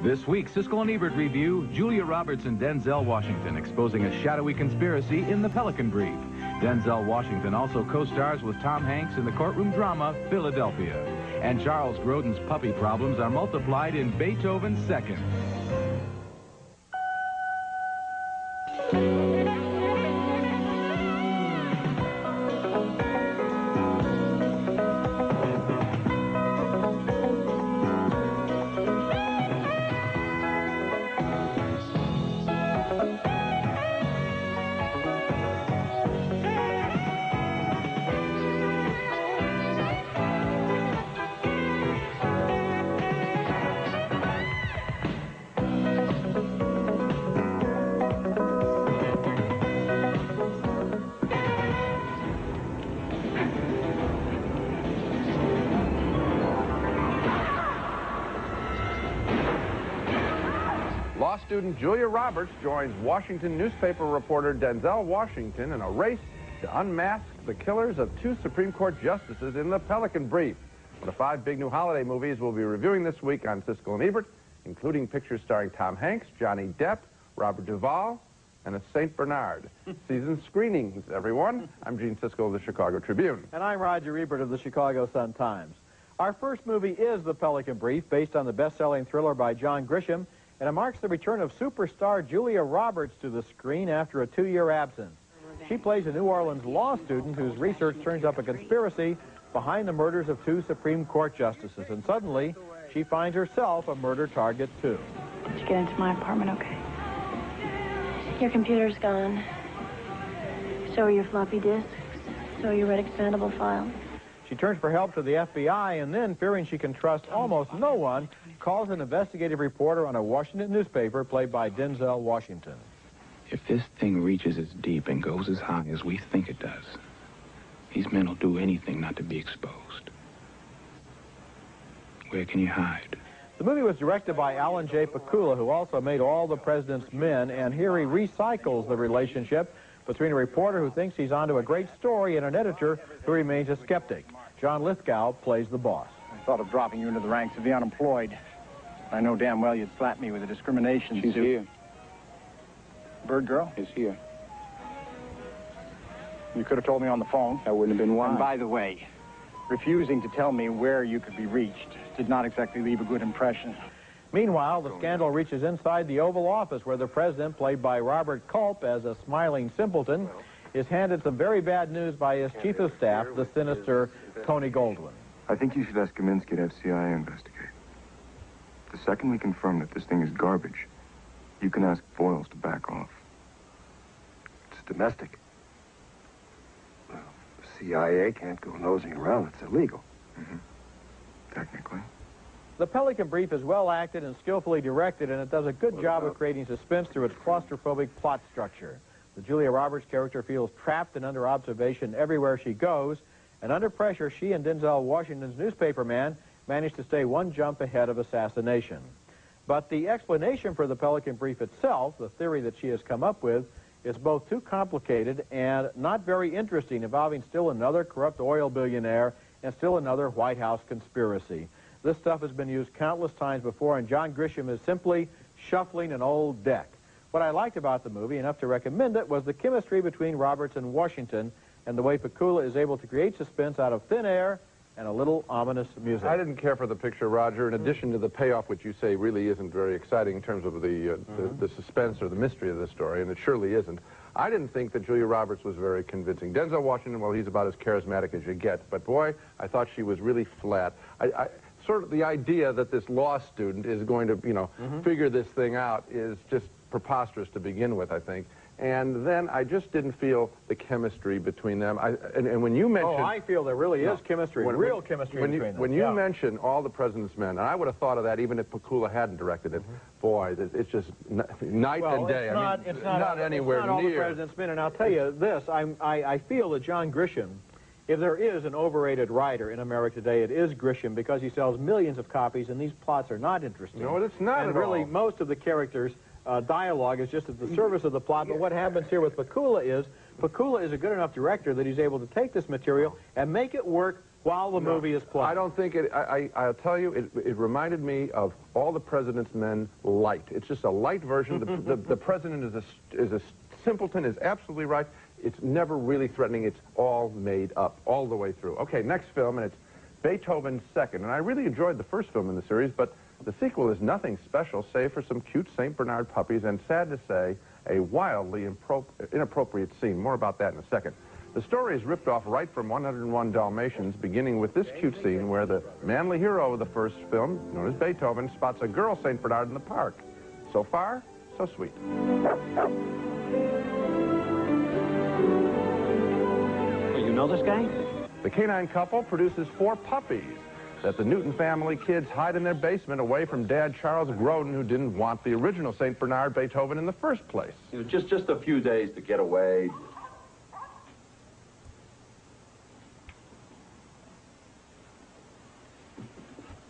This week, Siskel and Ebert review, Julia Roberts and Denzel Washington exposing a shadowy conspiracy in the Pelican Brief. Denzel Washington also co-stars with Tom Hanks in the courtroom drama, Philadelphia. And Charles Grodin's puppy problems are multiplied in Beethoven's Second. Law student Julia Roberts joins Washington newspaper reporter Denzel Washington in a race to unmask the killers of 2 Supreme Court justices in the Pelican Brief. One of 5 big new holiday movies we'll be reviewing this week on Siskel and Ebert, including pictures starring Tom Hanks, Johnny Depp, Robert Duvall, and a St. Bernard. Season screenings, everyone. I'm Gene Siskel of the Chicago Tribune. And I'm Roger Ebert of the Chicago Sun-Times. Our first movie is The Pelican Brief, based on the best-selling thriller by John Grisham, and it marks the return of superstar Julia Roberts to the screen after a 2-year absence. She plays a New Orleans law student whose research turns up a conspiracy behind the murders of 2 Supreme Court justices, and suddenly she finds herself a murder target too. Did you get into my apartment okay? Your computer's gone. So are your floppy disks. So are your red expandable files. She turns for help to the FBI, and then, fearing she can trust almost no one, calls an investigative reporter on a Washington newspaper played by Denzel Washington. If this thing reaches as deep and goes as high as we think it does, these men will do anything not to be exposed. Where can you hide? The movie was directed by Alan J. Pakula, who also made All the President's Men, and here he recycles the relationship between a reporter who thinks he's onto a great story and an editor who remains a skeptic. John Lithgow plays the boss. I thought of dropping you into the ranks of the unemployed. I know damn well you'd slap me with a discrimination suit. She's here. Bird girl? Is here. You could have told me on the phone. That wouldn't have been wise. And by the way, refusing to tell me where you could be reached did not exactly leave a good impression. Meanwhile, the scandal reaches inside the Oval Office, where the president, played by Robert Culp as a smiling simpleton, is handed some very bad news by his chief of staff, the sinister Tony Goldwyn. I think you should ask Kaminsky to have CIA investigate. The second we confirm that this thing is garbage, you can ask Foyles to back off. It's domestic. Well, the CIA can't go nosing around. It's illegal. Mm-hmm. Technically. The Pelican Brief is well acted and skillfully directed, and it does a good job of creating suspense through its claustrophobic plot structure. The Julia Roberts character feels trapped and under observation everywhere she goes, and under pressure, she and Denzel Washington's newspaperman manage to stay one jump ahead of assassination. But the explanation for the Pelican Brief itself, the theory that she has come up with, is both too complicated and not very interesting, involving still another corrupt oil billionaire and still another White House conspiracy. This stuff has been used countless times before, and John Grisham is simply shuffling an old deck. What I liked about the movie, enough to recommend it, was the chemistry between Roberts and Washington, and the way Pakula is able to create suspense out of thin air and a little ominous music. I didn't care for the picture, Roger, in addition to the payoff, which you say really isn't very exciting in terms of the suspense or the mystery of the story, and it surely isn't. I didn't think that Julia Roberts was very convincing. Denzel Washington, well, he's about as charismatic as you get, but boy, I thought she was really flat. Sort of the idea that this law student is going to, figure this thing out is just preposterous to begin with, I think. And then I just didn't feel the chemistry between them. And when you mentioned... Oh, I feel there really is chemistry, real chemistry between them. When you mentioned All the President's Men, and I would have thought of that even if Pakula hadn't directed it, boy, it's just night and day. It's not anywhere near. All the near. President's Men, and I'll tell you this, I feel that John Grisham, if there is an overrated writer in America today, it is Grisham, because he sells millions of copies, and these plots are not interesting. No, it's not and at really, all. most of the characters' dialogue is just at the service of the plot, but what happens here with Pakula is a good enough director that he's able to take this material and make it work while the movie is playing. I don't think it, I'll tell you, it reminded me of All the President's Men light. It's just a light version. The president is a simpleton, is absolutely right. It's never really threatening. It's all made up all the way through. Okay, next film, and it's Beethoven's Second. And I really enjoyed the first film in the series, but the sequel is nothing special, save for some cute St. Bernard puppies, and sad to say, a wildly inappropriate scene. More about that in a second. The story is ripped off right from 101 Dalmatians, beginning with this cute scene where the manly hero of the first film, known as Beethoven, spots a girl St. Bernard in the park. So far, so sweet. You know this guy? The canine couple produces 4 puppies that the Newton family kids hide in their basement away from Dad Charles Grodin, who didn't want the original St. Bernard Beethoven in the first place. You know, just a few days to get away.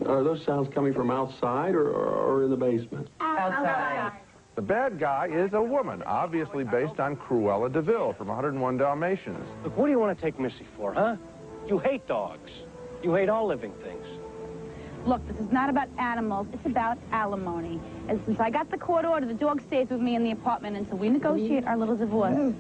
Are those sounds coming from outside or in the basement? Outside. The bad guy is a woman, obviously based on Cruella de Vil from 101 Dalmatians. Look, what do you want to take Missy for, huh? You hate dogs. You hate all living things. Look, this is not about animals. It's about alimony. And since I got the court order, the dog stays with me in the apartment until we negotiate our little divorce.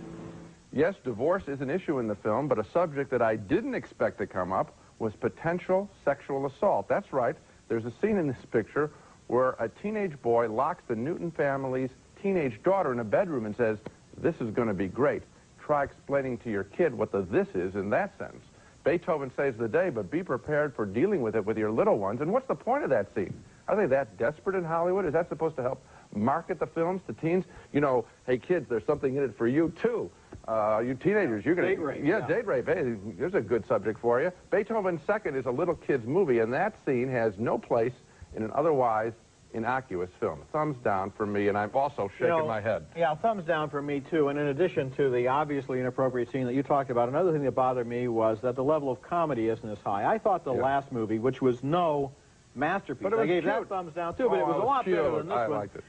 Yes, divorce is an issue in the film, but a subject that I didn't expect to come up was potential sexual assault. That's right. There's a scene in this picture where a teenage boy locks the Newton family's teenage daughter in a bedroom and says, "This is going to be great. Try explaining to your kid what the this is in that sentence." Beethoven saves the day, but be prepared for dealing with it with your little ones. And what's the point of that scene? Are they that desperate in Hollywood? Is that supposed to help market the films to teens? You know, hey, kids, there's something in it for you, too. You teenagers, you're going to... Date rape. Yeah, date rape. Hey, there's a good subject for you. Beethoven's Second is a little kid's movie, and that scene has no place in an otherwise innocuous film. Thumbs down for me, and I'm also shaking my head. Yeah, thumbs down for me, too. And in addition to the obviously inappropriate scene that you talked about, another thing that bothered me was that the level of comedy isn't as high. I thought the last movie, which was no masterpiece, but I gave that thumbs down, too, but it was a lot better than this one. I liked it.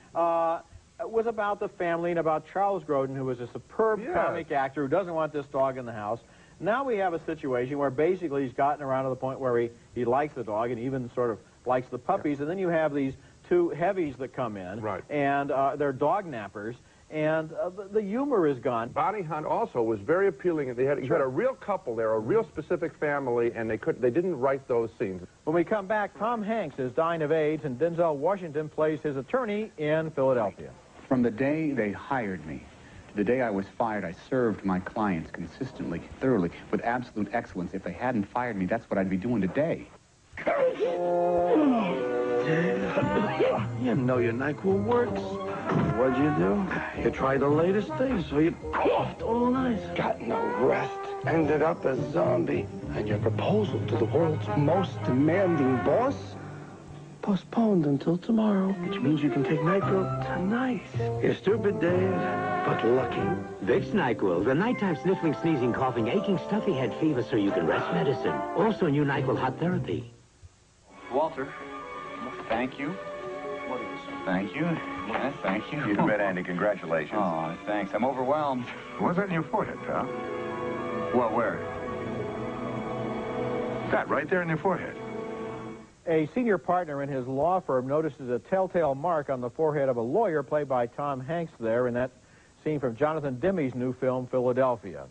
It was about the family and about Charles Grodin, who was a superb comic actor who doesn't want this dog in the house. Now we have a situation where basically he's gotten around to the point where he likes the dog and even sort of likes the puppies, and then you have these 2 heavies that come in, and they're dog nappers, and the humor is gone. Bonnie Hunt also was very appealing. You had a real couple there, a real specific family, and they didn't write those scenes. When we come back, Tom Hanks is dying of AIDS, and Denzel Washington plays his attorney in Philadelphia. From the day they hired me to the day I was fired, I served my clients consistently, thoroughly, with absolute excellence. If they hadn't fired me, that's what I'd be doing today. You know your NyQuil works. What'd you do? You tried the latest thing, so you coughed all night. Got no rest. Ended up a zombie. And your proposal to the world's most demanding boss? Postponed until tomorrow, which means you can take NyQuil tonight. You're stupid, Dave, but lucky. Vicks NyQuil, the nighttime sniffling, sneezing, coughing, aching, stuffy head fever so you can rest medicine. Also new NyQuil hot therapy. Walter, thank you. Thank you. Yes, thank you. You bet, Andy. Congratulations. Oh, thanks. I'm overwhelmed. What's that in your forehead, pal? Well, where? That right there in your forehead. A senior partner in his law firm notices a telltale mark on the forehead of a lawyer played by Tom Hanks there in that scene from Jonathan Demme's new film, Philadelphia.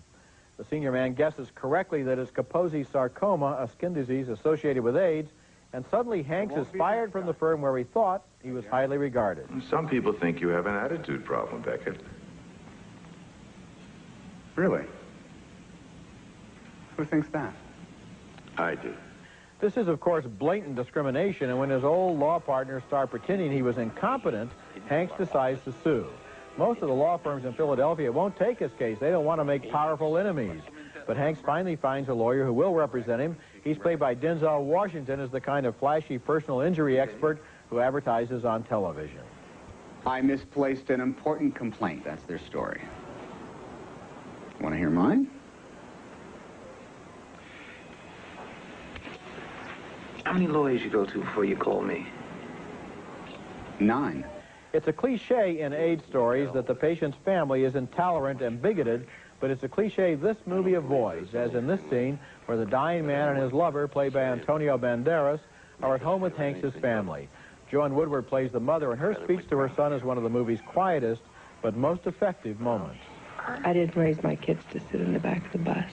The senior man guesses correctly that it's Kaposi sarcoma, a skin disease associated with AIDS, and suddenly Hanks is fired from the firm where he thought he was highly regarded. Some people think you have an attitude problem, Beckett. Really? Who thinks that? I do. This is, of course, blatant discrimination, and when his old law partners start pretending he was incompetent, Hanks decides to sue. Most of the law firms in Philadelphia won't take his case. They don't want to make powerful enemies. But Hanks finally finds a lawyer who will represent him. He's played by Denzel Washington as the kind of flashy personal injury expert who advertises on television. I misplaced an important complaint. That's their story. Want to hear mine? How many lawyers you go to before you call me? 9. It's a cliche in AIDS stories that the patient's family is intolerant and bigoted, but it's a cliche this movie avoids, as in this scene where the dying man and his lover, played by Antonio Banderas, are at home with Hanks's family. Joan Woodward plays the mother, and her speech to her son is one of the movie's quietest but most effective moments. I didn't raise my kids to sit in the back of the bus.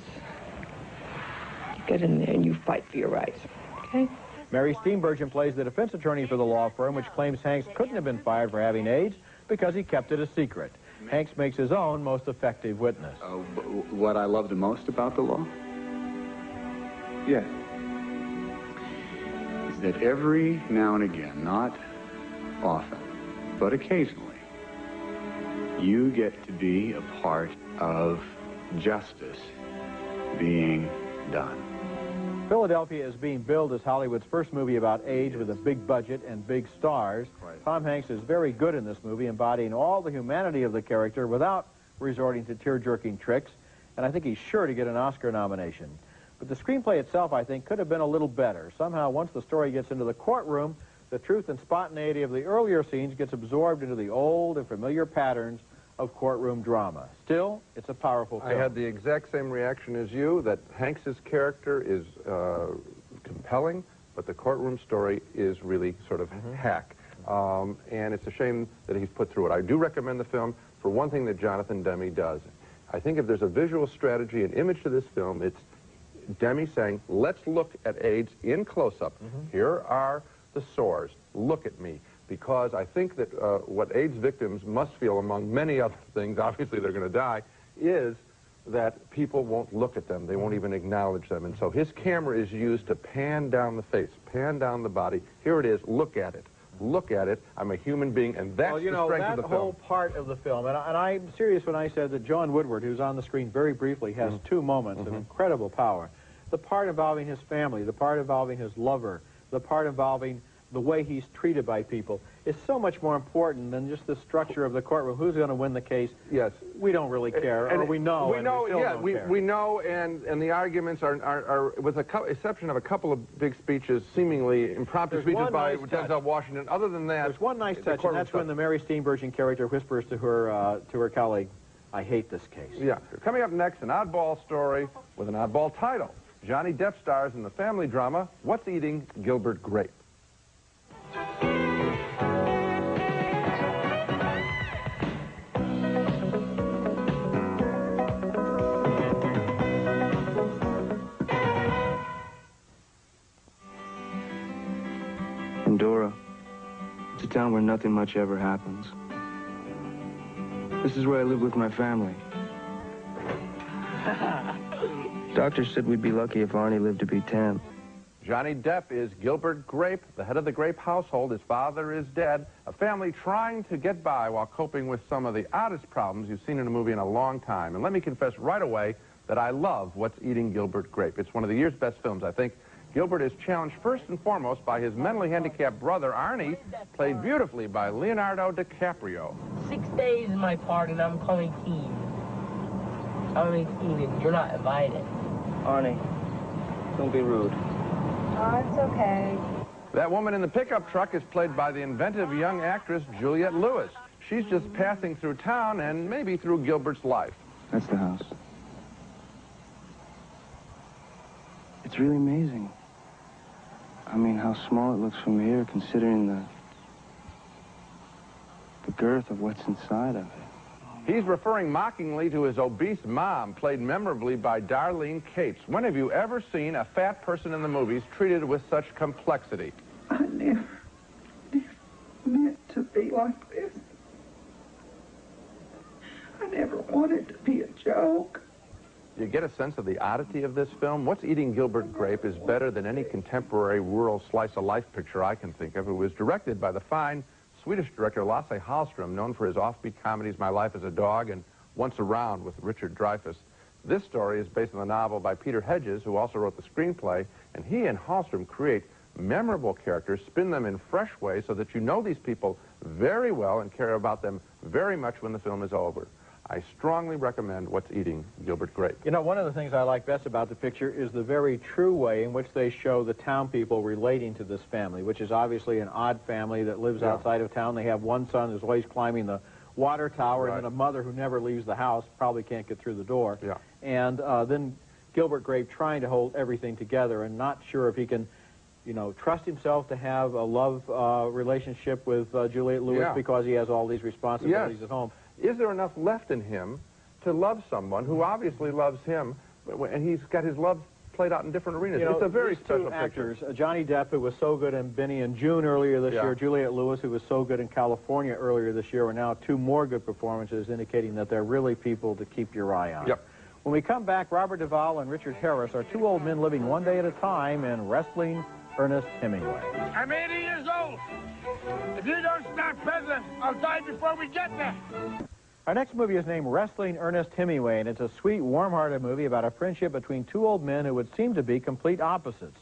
You get in there and you fight for your rights, okay? Mary Steenburgen plays the defense attorney for the law firm, which claims Hanks couldn't have been fired for having AIDS because he kept it a secret. Hanks makes his own most effective witness. What I love the most about the law? Yes. Is that every now and again, not often, but occasionally, you get to be a part of justice being done. Philadelphia is being billed as Hollywood's first movie about age with a big budget and big stars. Right. Tom Hanks is very good in this movie, embodying all the humanity of the character without resorting to tear-jerking tricks, and I think he's sure to get an Oscar nomination. But the screenplay itself, I think, could have been a little better. Somehow, once the story gets into the courtroom, the truth and spontaneity of the earlier scenes gets absorbed into the old and familiar patterns of courtroom drama. Still, it's a powerful film. I had the exact same reaction as you, that Hanks's character is compelling, but the courtroom story is really sort of hack. And it's a shame that he's put through it. I do recommend the film for one thing that Jonathan Demme does. I think if there's a visual strategy and image to this film, it's Demme saying, let's look at AIDS in close-up. Here are the sores. Look at me. Because I think that what AIDS victims must feel, among many other things, obviously they're going to die, is that people won't look at them. They won't even acknowledge them. And so his camera is used to pan down the face, pan down the body. Here it is. Look at it. Look at it. I'm a human being, and that's the strength of the film. That whole part of the film, and I'm serious when I said that Joan Woodward, who's on the screen very briefly, has two moments of incredible power. The part involving his family, the part involving his lover, the part involving the way he's treated by people is so much more important than just the structure of the courtroom. Who's going to win the case? Yes. We don't really care, or we know. We know, yeah, we know, and the arguments are with the exception of a couple of big speeches, seemingly impromptu speeches by Denzel Washington. Other than that, there's one nice touch, and that's when the Mary Steenburgen character whispers to her colleague, "I hate this case." Yeah. Coming up next, an oddball story with an oddball title. Johnny Depp stars in the family drama What's Eating Gilbert Grape? Dora. It's a town where nothing much ever happens. This is where I live with my family. Doctor said we'd be lucky if Arnie lived to be 10. Johnny Depp is Gilbert Grape, the head of the Grape household. His father is dead. A family trying to get by while coping with some of the oddest problems you've seen in a movie in a long time. And let me confess right away that I love What's Eating Gilbert Grape. It's one of the year's best films, I think. Gilbert is challenged first and foremost by his mentally handicapped brother, Arnie, played beautifully by Leonardo DiCaprio. 6 days in my part, and I'm 18. I'm 18, and you're not invited. Arnie, don't be rude. Oh, it's okay. That woman in the pickup truck is played by the inventive young actress Juliette Lewis. She's just passing through town and maybe through Gilbert's life. That's the house. It's really amazing. I mean, how small it looks from here, considering the girth of what's inside of it. He's referring mockingly to his obese mom, played memorably by Darlene Capes. When have you ever seen a fat person in the movies treated with such complexity? I never meant to be like this. I never wanted to be a joke. You get a sense of the oddity of this film? What's Eating Gilbert Grape is better than any contemporary rural slice-of-life picture I can think of. It was directed by the fine Swedish director Lasse Hallström, known for his offbeat comedies My Life as a Dog and Once Around with Richard Dreyfuss. This story is based on the novel by Peter Hedges, who also wrote the screenplay, and he and Hallström create memorable characters, spin them in fresh ways so that you know these people very well and care about them very much when the film is over. I strongly recommend What's Eating Gilbert Grape. You know, one of the things I like best about the picture is the very true way in which they show the town people relating to this family, which is obviously an odd family that lives outside of town. They have one son who's always climbing the water tower, and then a mother who never leaves the house, probably can't get through the door. Yeah. And then Gilbert Grape trying to hold everything together and not sure if he can, you know, trust himself to have a love relationship with Juliette Lewis because he has all these responsibilities at home. Is there enough left in him to love someone who obviously loves him, and he's got his love played out in different arenas? You know, it's a very these special two actors, picture. Johnny Depp, who was so good in Benny and June earlier this year, Juliette Lewis, who was so good in California earlier this year, are now two more good performances, indicating that they're really people to keep your eye on. Yep. When we come back, Robert Duvall and Richard Harris are two old men living one day at a time in wrestling Ernest Hemingway. I'm 80 years old. If you don't start president, I'll die before we get there. Our next movie is named Wrestling Ernest Hemingway, and it's a sweet, warm-hearted movie about a friendship between two old men who would seem to be complete opposites.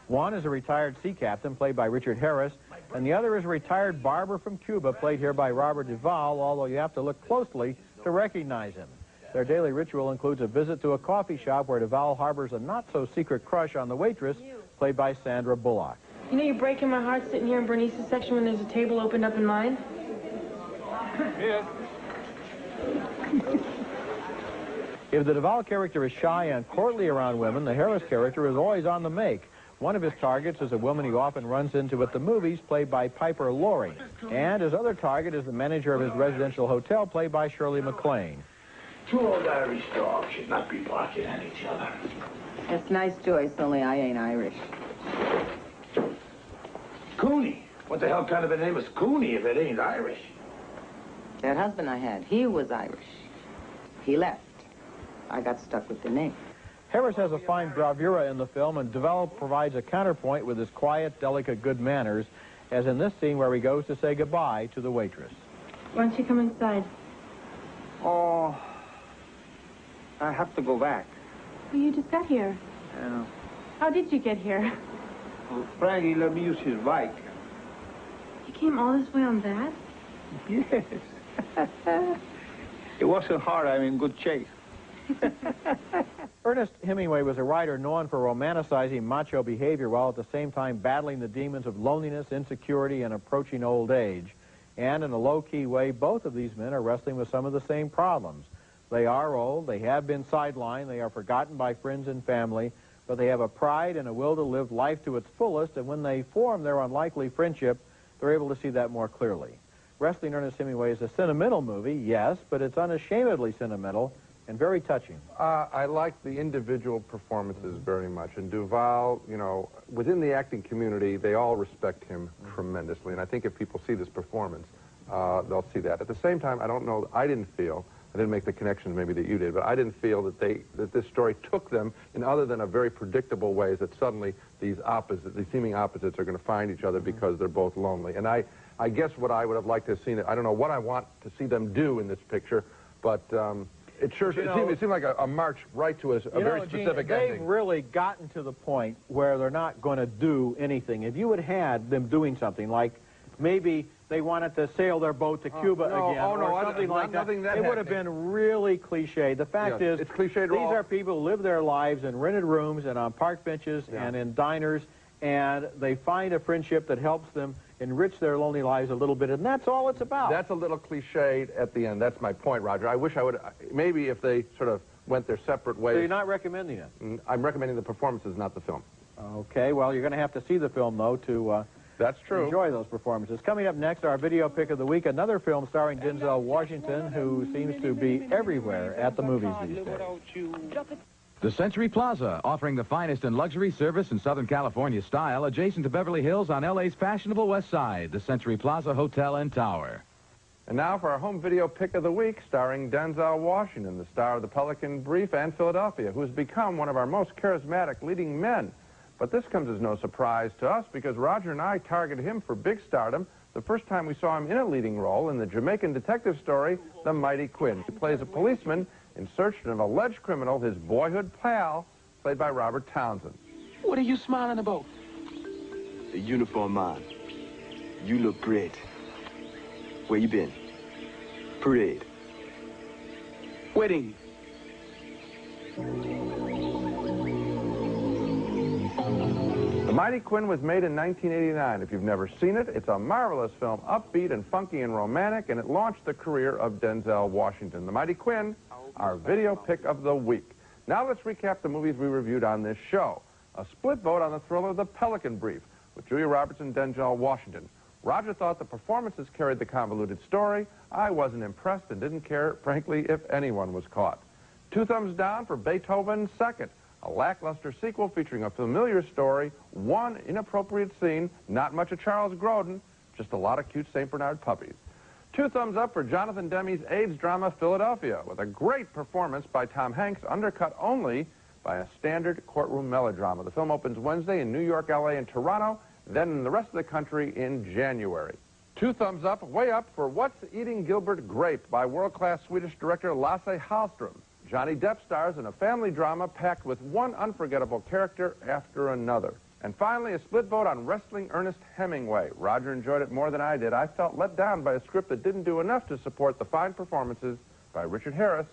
One is a retired sea captain, played by Richard Harris, and the other is a retired barber from Cuba, played here by Robert Duvall, although you have to look closely to recognize him. Their daily ritual includes a visit to a coffee shop where Duvall harbors a not-so-secret crush on the waitress, played by Sandra Bullock. You know you're breaking my heart sitting here in Bernice's section when there's a table opened up in mine? Yes. If the Duvall character is shy and courtly around women, the Harris character is always on the make. One of his targets is a woman he often runs into at the movies, played by Piper Laurie. And his other target is the manager of his residential hotel, played by Shirley MacLaine. Two old Irish dogs should not be barking at each other. That's nice, Joyce, only I ain't Irish. Cooney. What the hell kind of a name is Cooney if it ain't Irish? That husband I had, he was Irish. He left. I got stuck with the name. Harris has a fine bravura in the film, and Duvall provides a counterpoint with his quiet, delicate, good manners, as in this scene where he goes to say goodbye to the waitress. Why don't you come inside? Oh, I have to go back. Well, you just got here. Yeah. How did you get here? Well, Frankie let me use his bike. You came all this way on that? Yes. It wasn't hard. I'm in good shape. Ernest Hemingway was a writer known for romanticizing macho behavior while at the same time battling the demons of loneliness, insecurity, and approaching old age. And in a low-key way, both of these men are wrestling with some of the same problems. They are old, they have been sidelined, they are forgotten by friends and family, but they have a pride and a will to live life to its fullest, and when they form their unlikely friendship, they're able to see that more clearly. Wrestling Ernest Hemingway is a sentimental movie, yes, but it's unashamedly sentimental and very touching. I like the individual performances very much. And Duvall, you know, within the acting community, they all respect him tremendously. And I think if people see this performance, they'll see that. At the same time, I don't know, I didn't make the connections maybe that you did, but I didn't feel that this story took them in other than a very predictable ways that suddenly these seeming opposites are going to find each other because they're both lonely. And I guess what I would have liked to have seen, I don't know what I want to see them do in this picture, but it seemed like a march right to a very specific ending. They've really gotten to the point where they're not going to do anything. If you had them doing something like maybe they wanted to sail their boat to Cuba again or something like that, it would have been really cliche. The fact is, it's cliched these are people who live their lives in rented rooms and on park benches and in diners, and they find a friendship that helps them enrich their lonely lives a little bit, and that's all it's about. That's a little cliched at the end. That's my point, Roger. I wish I would, maybe if they sort of went their separate ways. So you're not recommending it? I'm recommending the performances, not the film. Okay, well, you're going to have to see the film, though, to that's true. Enjoy those performances. Coming up next, our video pick of the week, another film starring Denzel Washington, who seems to be everywhere at the movies these days. The Century Plaza, offering the finest in luxury service in Southern California style, adjacent to Beverly Hills on L.A.'s fashionable West Side, the Century Plaza Hotel and Tower. And now for our home video pick of the week, starring Denzel Washington, the star of the Pelican Brief and Philadelphia, who has become one of our most charismatic leading men. But this comes as no surprise to us because Roger and I targeted him for big stardom the first time we saw him in a leading role in the Jamaican detective story, The Mighty Quinn. He plays a policeman in search of an alleged criminal, his boyhood pal, played by Robert Townsend. What are you smiling about? The uniform man. You look great. Where you been? Parade. Wedding. The Mighty Quinn was made in 1989. If you've never seen it, it's a marvelous film, upbeat and funky and romantic, and it launched the career of Denzel Washington. The Mighty Quinn, our video pick of the week. Now let's recap the movies we reviewed on this show. A split vote on the thriller The Pelican Brief with Julia Roberts and Denzel Washington. Roger thought the performances carried the convoluted story. I wasn't impressed and didn't care, frankly, if anyone was caught. 2 thumbs down for Beethoven Second, a lackluster sequel featuring a familiar story, one inappropriate scene, not much of Charles Grodin, just a lot of cute St. Bernard puppies. 2 thumbs up for Jonathan Demme's AIDS drama Philadelphia, with a great performance by Tom Hanks, undercut only by a standard courtroom melodrama. The film opens Wednesday in New York, LA, and Toronto, then in the rest of the country in January. 2 thumbs up, way up, for What's Eating Gilbert, Grape by world-class Swedish director Lasse Hallström. Johnny Depp stars in a family drama packed with one unforgettable character after another. And finally, a split vote on Wrestling Ernest Hemingway. Roger enjoyed it more than I did. I felt let down by a script that didn't do enough to support the fine performances by Richard Harris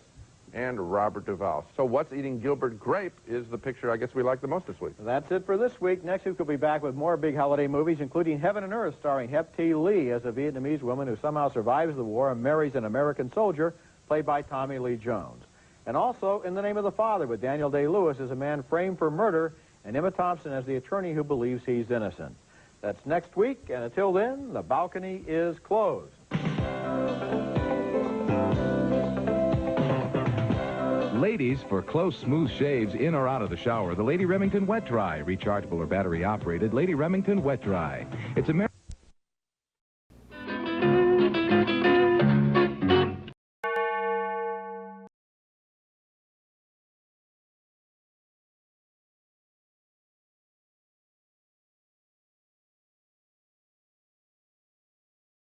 and Robert Duvall. So What's Eating Gilbert, Grape is the picture I guess we like the most this week. That's it for this week. Next week we'll be back with more big holiday movies, including Heaven and Earth, starring Hep T. Lee as a Vietnamese woman who somehow survives the war and marries an American soldier, played by Tommy Lee Jones. And also In the Name of the Father, with Daniel Day-Lewis as a man framed for murder and Emma Thompson as the attorney who believes he's innocent. That's next week, and until then, the balcony is closed. Ladies, for close, smooth shaves in or out of the shower, the Lady Remington Wet Dry. Rechargeable or battery operated Lady Remington Wet Dry. It's